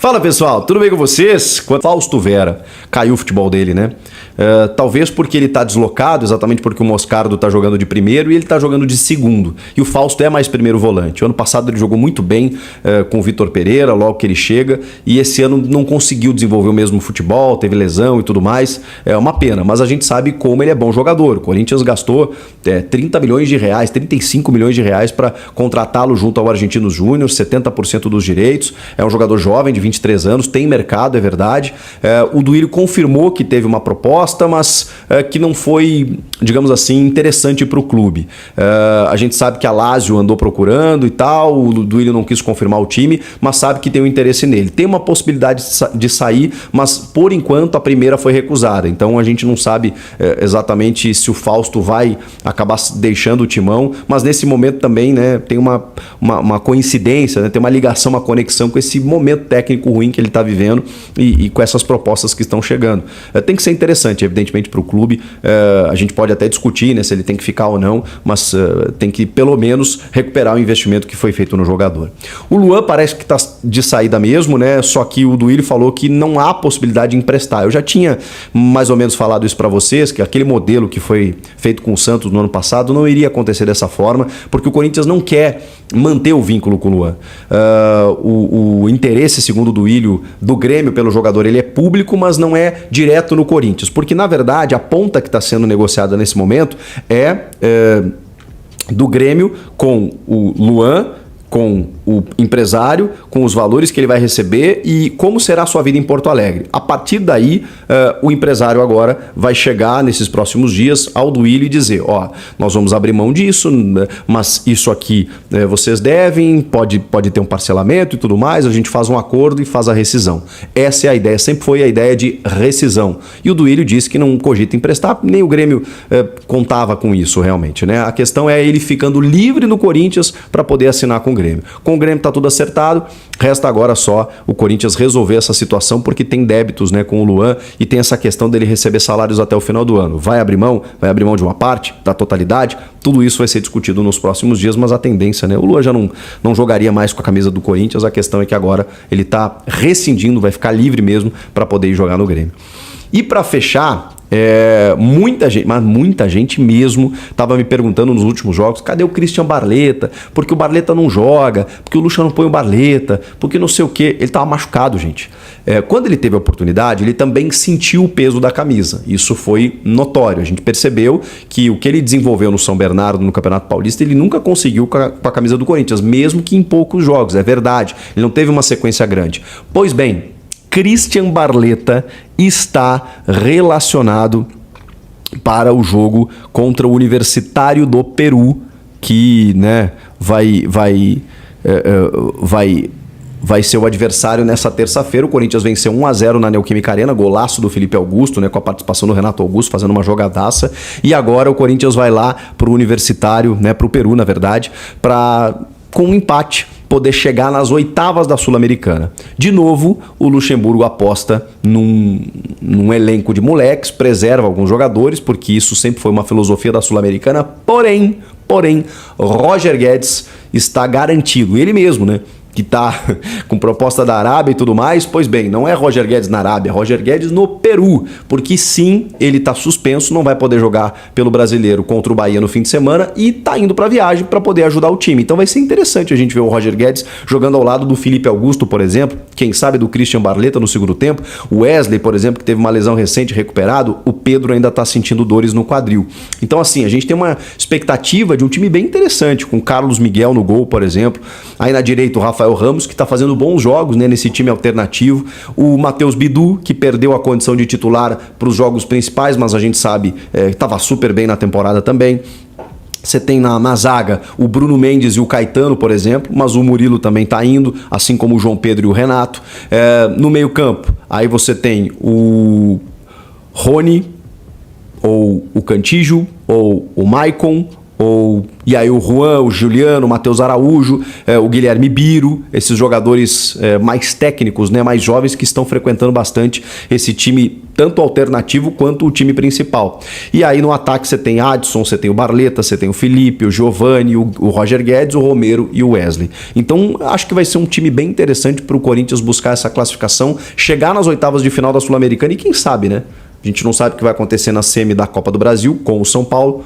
Fala pessoal, tudo bem com vocês? Quando Fausto Vera caiu o futebol dele, né? Talvez porque ele tá deslocado, exatamente porque o Moscardo tá jogando de primeiro e ele tá jogando de segundo. E o Fausto é mais primeiro volante. O ano passado ele jogou muito bem com o Vitor Pereira, logo que ele chega, e esse ano não conseguiu desenvolver o mesmo futebol, teve lesão e tudo mais. É uma pena, mas a gente sabe como ele é bom jogador. O Corinthians gastou 30 milhões de reais, 35 milhões de reais para contratá-lo junto ao Argentinos Júnior, 70% dos direitos. É um jogador jovem, de 23 anos, tem mercado, é verdade. O Duílio confirmou que teve uma proposta, mas que não foi, digamos assim, interessante para o clube. A gente sabe que a Lazio andou procurando e tal, o Duílio não quis confirmar o time, mas sabe que tem um interesse nele. Tem uma possibilidade de sair, mas por enquanto a primeira foi recusada. Então a gente não sabe exatamente se o Fausto vai acabar deixando o timão, mas nesse momento também, né, tem uma coincidência, né, tem uma ligação, uma conexão com esse momento técnico ruim que ele está vivendo e com essas propostas que estão chegando. Tem que ser interessante, evidentemente, para o clube. A gente pode até discutir, né, se ele tem que ficar ou não, mas tem que pelo menos recuperar o investimento que foi feito no jogador. O Luan parece que está de saída mesmo, né? Só que o Duílio falou que não há possibilidade de emprestar. Eu já tinha mais ou menos falado isso para vocês, que aquele modelo que foi feito com o Santos no ano passado não iria acontecer dessa forma, porque o Corinthians não quer manter o vínculo com o Luan. O interesse, segundo o Duílio, do Grêmio pelo jogador, ele é público, mas não é direto no Corinthians, porque na verdade a ponta que está sendo negociada nesse momento é do Grêmio com o Luan, com o empresário, com os valores que ele vai receber e como será a sua vida em Porto Alegre. A partir daí, o empresário agora vai chegar nesses próximos dias ao Duílio e dizer, ó, nós vamos abrir mão disso, mas isso aqui vocês devem, pode ter um parcelamento e tudo mais, a gente faz um acordo e faz a rescisão. Essa é a ideia, sempre foi a ideia de rescisão. E o Duílio disse que não cogita emprestar, nem o Grêmio contava com isso realmente, né? A questão é ele ficando livre no Corinthians para poder assinar com o Grêmio. Com o Grêmio tá tudo acertado, resta agora só o Corinthians resolver essa situação, porque tem débitos, né, com o Luan e tem essa questão dele receber salários até o final do ano. Vai abrir mão de uma parte, da totalidade? Tudo isso vai ser discutido nos próximos dias, mas a tendência, né, o Luan já não jogaria mais com a camisa do Corinthians, a questão é que agora ele tá rescindindo, vai ficar livre mesmo para poder ir jogar no Grêmio. E para fechar, muita gente, mas muita gente mesmo estava me perguntando nos últimos jogos, cadê o Christian Barleta? Porque o Barleta não joga, porque o Lucha não põe o Barleta, porque não sei o quê. Ele estava machucado, gente. Quando ele teve a oportunidade, ele também sentiu o peso da camisa. Isso foi notório. A gente percebeu que o que ele desenvolveu no São Bernardo, no Campeonato Paulista, ele nunca conseguiu com a camisa do Corinthians, mesmo que em poucos jogos, é verdade. Ele não teve uma sequência grande. Pois bem, Christian Barleta está relacionado para o jogo contra o Universitário do Peru, que, né, vai ser o adversário nessa terça-feira. O Corinthians venceu 1-0 na Neoquímica Arena, golaço do Felipe Augusto, né, com a participação do Renato Augusto, fazendo uma jogadaça. E agora o Corinthians vai lá para o Universitário, né, para o Peru, na verdade, com um empate, poder chegar nas oitavas da Sul-Americana. De novo, o Luxemburgo aposta num elenco de moleques, preserva alguns jogadores, porque isso sempre foi uma filosofia da Sul-Americana, porém, Roger Guedes está garantido, ele mesmo, né? Que está com proposta da Arábia e tudo mais, pois bem, não é Roger Guedes na Arábia, é Roger Guedes no Peru, porque sim, ele está suspenso, não vai poder jogar pelo Brasileiro contra o Bahia no fim de semana e está indo para a viagem para poder ajudar o time. Então vai ser interessante a gente ver o Roger Guedes jogando ao lado do Felipe Augusto, por exemplo, quem sabe do Christian Barleta no segundo tempo, o Wesley, por exemplo, que teve uma lesão recente, recuperado, o Pedro ainda está sentindo dores no quadril. Então assim, a gente tem uma expectativa de um time bem interessante, com Carlos Miguel no gol, por exemplo, aí na direita o Rafael Ramos, que está fazendo bons jogos, né, nesse time alternativo. O Matheus Bidu, que perdeu a condição de titular para os jogos principais, mas a gente sabe que estava super bem na temporada também. Você tem na zaga o Bruno Mendes e o Caetano, por exemplo, mas o Murilo também está indo, assim como o João Pedro e o Renato. No meio campo, aí você tem o Rony, ou o Cantígio, ou o Maicon, E aí o Juan, o Juliano, o Matheus Araújo, o Guilherme Biro, esses jogadores mais técnicos, né, mais jovens que estão frequentando bastante esse time, tanto alternativo quanto o time principal. E aí no ataque você tem Adson, você tem o Barleta, você tem o Felipe, o Giovani, o Roger Guedes, o Romero e o Wesley. Então acho que vai ser um time bem interessante para o Corinthians buscar essa classificação, chegar nas oitavas de final da Sul-Americana e quem sabe, né? A gente não sabe o que vai acontecer na semi da Copa do Brasil com o São Paulo.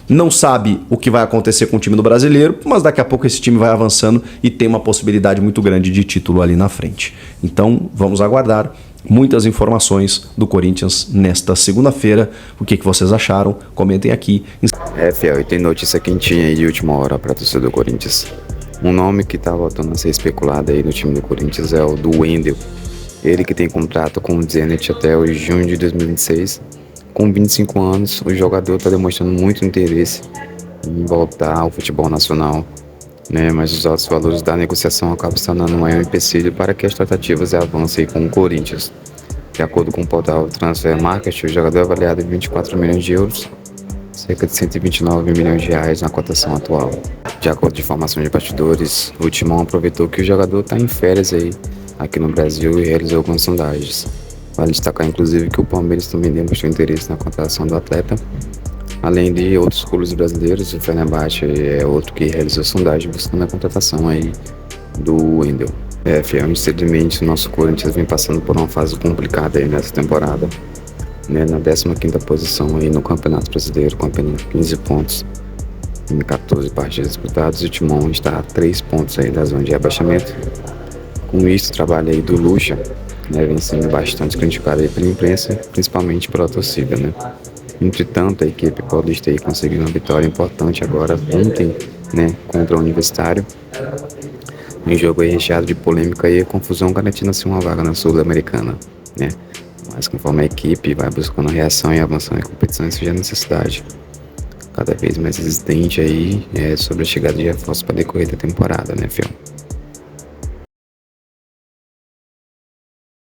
Não sabe o que vai acontecer com o time do Brasileiro, mas daqui a pouco esse time vai avançando e tem uma possibilidade muito grande de título ali na frente. Então vamos aguardar muitas informações do Corinthians nesta segunda-feira. O que vocês acharam? Comentem aqui. Fiel, e tem notícia quentinha aí de última hora para a torcida do Corinthians. Um nome que tá voltando a ser especulado aí no time do Corinthians é o do Wendel. Ele que tem contrato com o Zenit até o junho de 2026. Com 25 anos, o jogador está demonstrando muito interesse em voltar ao futebol nacional, né? Mas os altos valores da negociação acabam se tornando um empecilho para que as tratativas avancem com o Corinthians. De acordo com o portal Transfer Market, o jogador é avaliado em 24 milhões de euros, cerca de 129 milhões de reais na cotação atual. De acordo com informações de bastidores, o Timão aproveitou que o jogador está em férias aí aqui no Brasil e realizou algumas sondagens. Vale destacar, inclusive, que o Palmeiras também demonstrou interesse na contratação do atleta, além de outros clubes brasileiros. O Fenerbahçe é outro que realizou sondagem buscando a contratação aí do Wendel. Fiel, infelizmente, o nosso Corinthians vem passando por uma fase complicada aí nessa temporada, né? Na 15ª posição aí no Campeonato Brasileiro, com apenas 15 pontos em 14 partidas disputadas. O Timão está a 3 pontos aí da zona de rebaixamento. Com isso, o trabalho aí do Lucha, né, vem sendo bastante criticado aí pela imprensa, principalmente pela torcida, né? Entretanto, a equipe paulista aí conseguiu uma vitória importante agora ontem, né, contra o Universitário. Um jogo aí recheado de polêmica e confusão, garantindo assim uma vaga na Sul-Americana, né? Mas conforme a equipe vai buscando reação e avançando em competição, isso já é necessidade cada vez mais existente aí sobre a chegada de reforços para decorrer da temporada, né, Fiel?